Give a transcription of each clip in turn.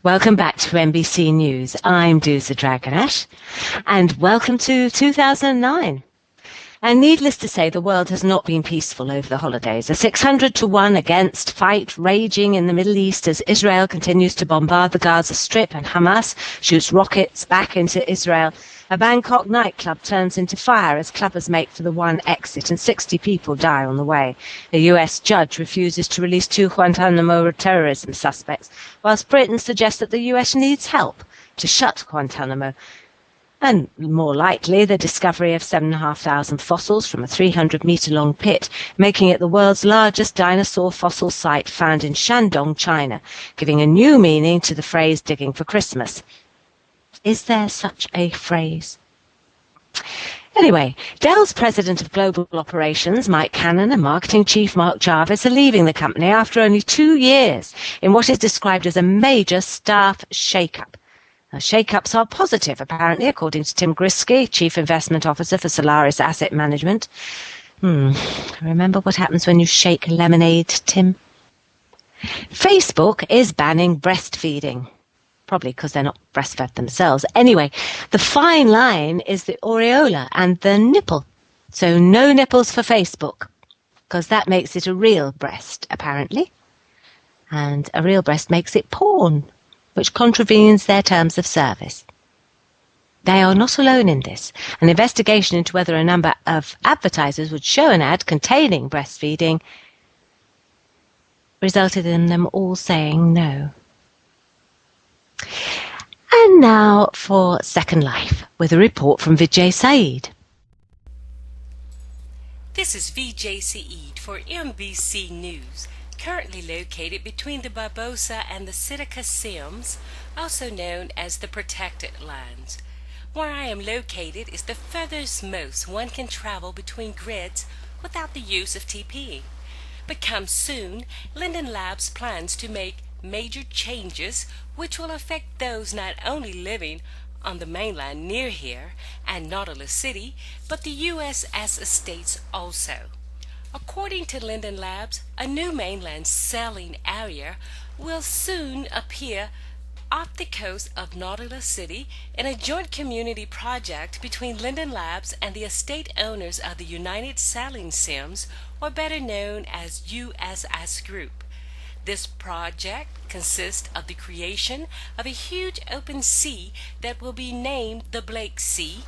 Welcome back to MBC News. I'm Dousa Dragonash, and welcome to 2009. And needless to say, the world has not been peaceful over the holidays. A 600-1 against fight raging in the Middle East as Israel continues to bombard the Gaza Strip and Hamas shoots rockets back into Israel. A Bangkok nightclub turns into fire as clubbers make for the one exit and 60 people die on the way. A US judge refuses to release 2 Guantanamo terrorism suspects, whilst Britain suggests that the US needs help to shut Guantanamo. And more likely, the discovery of 7,500 fossils from a 300-metre-long pit, making it the world's largest dinosaur fossil site found in Shandong, China, giving a new meaning to the phrase digging for Christmas. Is there such a phrase? Anyway, Dell's president of global operations, Mike Cannon, and marketing chief Mark Jarvis are leaving the company after only 2 years in what is described as a major staff shake-up. Now, shake-ups are positive, apparently, according to Tim Grisky, Chief Investment Officer for Solaris Asset Management. Remember what happens when you shake lemonade, Tim? Facebook is banning breastfeeding. Probably because they're not breastfed themselves. Anyway, the fine line is the aureola and the nipple. So no nipples for Facebook, because that makes it a real breast, apparently. And a real breast makes it porn, which contravenes their terms of service. They are not alone in this. An investigation into whether a number of advertisers would show an ad containing breastfeeding resulted in them all saying no. And now for Second Life, with a report from Vijay Saeed. This is Vijay Saeed for MBC News, currently located between the Barbosa and the Sitka Sims, also known as the Protected Lands. Where I am located is the furthest most one can travel between grids without the use of TP. But come soon, Linden Labs plans to make major changes which will affect those not only living on the mainland near here and Nautilus City, but the USS estates also. According to Linden Labs, a new mainland sailing area will soon appear off the coast of Nautilus City in a joint community project between Linden Labs and the estate owners of the United Sailing Sims, or better known as USS Group. This project consists of the creation of a huge open sea that will be named the Blake Sea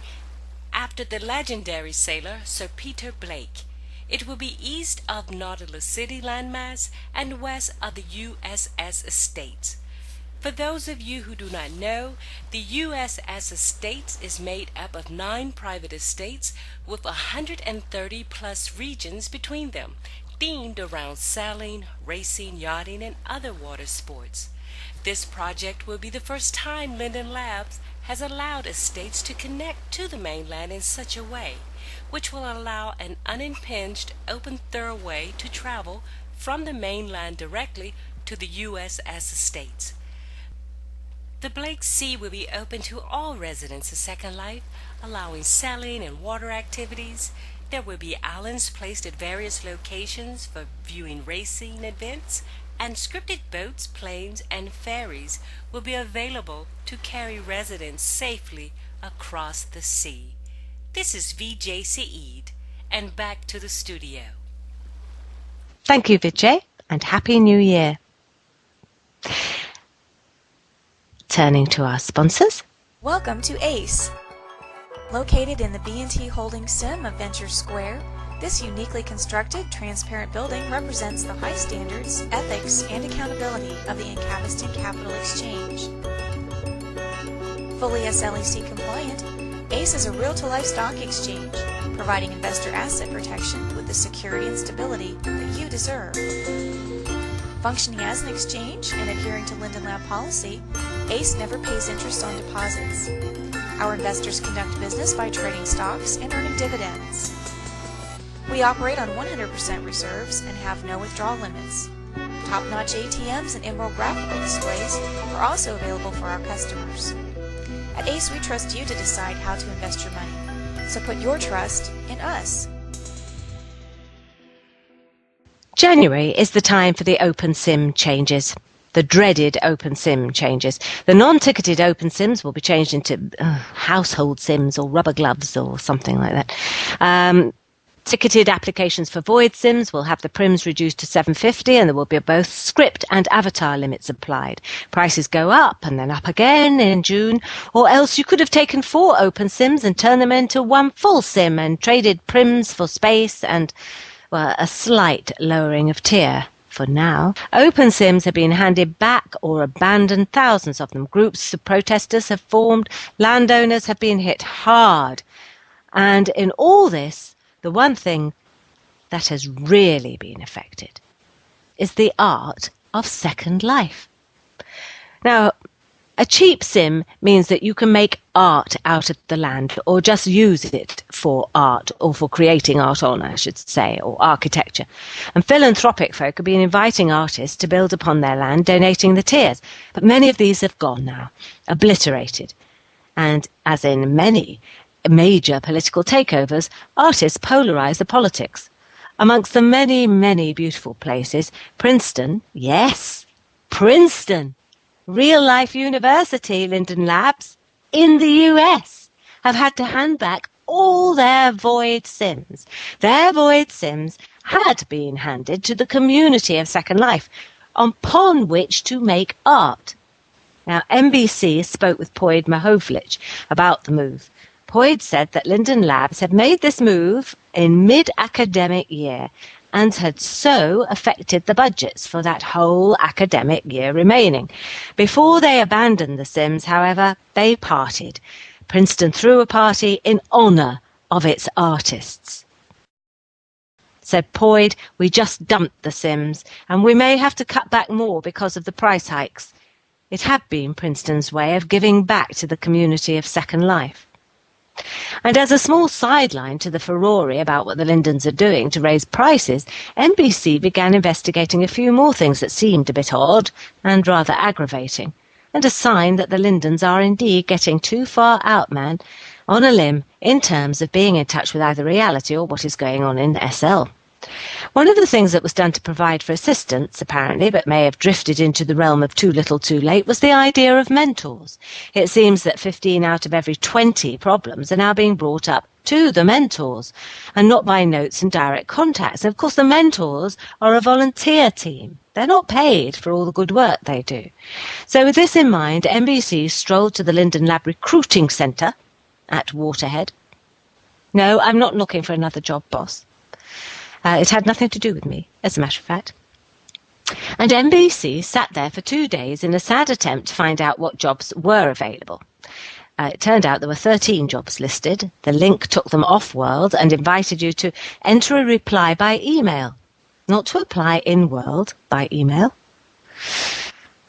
after the legendary sailor Sir Peter Blake. It will be east of Nautilus City landmass and west of the USS Estates. For those of you who do not know, the USS Estates is made up of 9 private estates with 130 plus regions between them, themed around sailing, racing, yachting, and other water sports. This project will be the first time Linden Labs has allowed estates to connect to the mainland in such a way, which will allow an unimpinged open thoroughway to travel from the mainland directly to the USS Estates. The Blake Sea will be open to all residents of Second Life, allowing sailing and water activities. There will be islands placed at various locations for viewing racing events, and scripted boats, planes, and ferries will be available to carry residents safely across the sea. This is Vijay Saeed, and back to the studio. Thank you, Vijay, and Happy New Year. Turning to our sponsors. Welcome to ACE. Located in the B&T Holdings Sim of Venture Square, this uniquely constructed, transparent building represents the high standards, ethics, and accountability of the Incavistan Capital Exchange. Fully SLEC compliant, ACE is a real-to-life stock exchange, providing investor asset protection with the security and stability that you deserve. Functioning as an exchange and adhering to Linden Lab policy, ACE never pays interest on deposits. Our investors conduct business by trading stocks and earning dividends. We operate on 100% reserves and have no withdrawal limits. Top-notch ATMs and Emerald graphical displays are also available for our customers. At ACE, we trust you to decide how to invest your money, so put your trust in us. January is the time for the Open Sim changes. The dreaded open SIM changes. The non-ticketed open SIMs will be changed into household SIMs or rubber gloves or something like that. Ticketed applications for void SIMs will have the prims reduced to $7.50, and there will be both script and avatar limits applied. Prices go up and then up again in June, or else you could have taken 4 open SIMs and turned them into 1 full SIM and traded prims for space and, well, a slight lowering of tier. For now, open SIMs have been handed back or abandoned, thousands of them. Groups of protesters have formed, landowners have been hit hard. And in all this, the one thing that has really been affected is the art of Second Life. Now, a cheap SIM means that you can make art out of the land, or just use it for art, or for creating art on, I should say, or architecture. And philanthropic folk have been inviting artists to build upon their land, donating the tiers. But many of these have gone now, obliterated. And as in many major political takeovers, artists polarize the politics. Amongst the many, many beautiful places, Princeton, yes, Princeton, real-life university, Linden Labs, in the US, have had to hand back all their void SIMs. Their void SIMs had been handed to the community of Second Life, upon which to make art. Now, MBC spoke with Poyd Mahovlich about the move. Poyd said that Linden Labs had made this move in mid-academic year and had so affected the budgets for that whole academic year remaining. Before they abandoned the SIMs, however, they partied. Princeton threw a party in honour of its artists. Said Poyd, we just dumped the SIMs, and we may have to cut back more because of the price hikes. It had been Princeton's way of giving back to the community of Second Life. And as a small sideline to the furore about what the Lindens are doing to raise prices, MBC began investigating a few more things that seemed a bit odd and rather aggravating, and a sign that the Lindens are indeed getting too far outmanned on a limb in terms of being in touch with either reality or what is going on in SL. One of the things that was done to provide for assistance, apparently, but may have drifted into the realm of too little too late, was the idea of mentors. It seems that 15 out of every 20 problems are now being brought up to the mentors, and not by notes and direct contacts. And of course, the mentors are a volunteer team. They're not paid for all the good work they do. So with this in mind, MBC strolled to the Linden Lab Recruiting Centre at Waterhead. No, I'm not looking for another job, boss. It had nothing to do with me, as a matter of fact. And MBC sat there for 2 days in a sad attempt to find out what jobs were available. It turned out there were 13 jobs listed. The link took them off-world and invited you to enter a reply by email, not to apply in-world by email.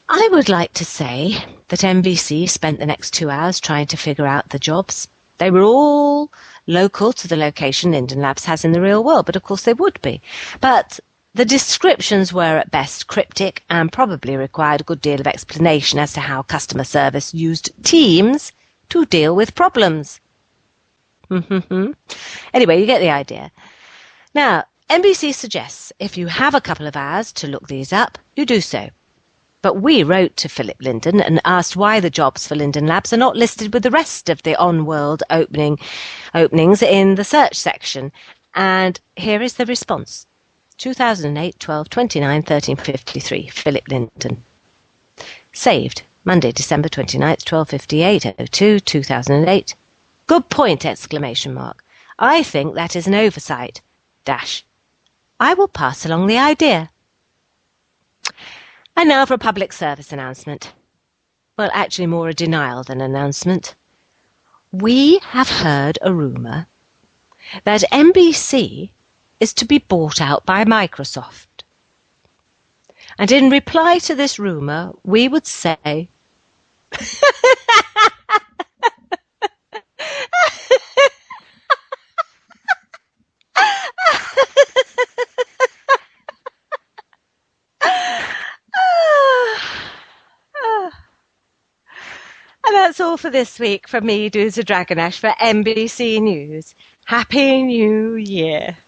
I would like to say that MBC spent the next 2 hours trying to figure out the jobs. They were all local to the location Linden Labs has in the real world, but of course they would be. But the descriptions were at best cryptic and probably required a good deal of explanation as to how customer service used Teams to deal with problems. Anyway, you get the idea. Now, MBC suggests if you have a couple of hours to look these up, you do so. But we wrote to Philip Linden and asked why the jobs for Linden Labs are not listed with the rest of the on-world openings in the search section. And here is the response. 2008, 12, 29, 1353, Philip Linden. Saved, Monday, December 29th, 12:58, 02, 2008. Good point, exclamation mark. I think that is an oversight. Dash. I will pass along the idea. And now for a public service announcement. Well, actually more a denial than an announcement. We have heard a rumour that MBC is to be bought out by Microsoft. And in reply to this rumour, we would say... And that's all for this week from me, Dousa Dragonash, for MBC News. Happy New Year!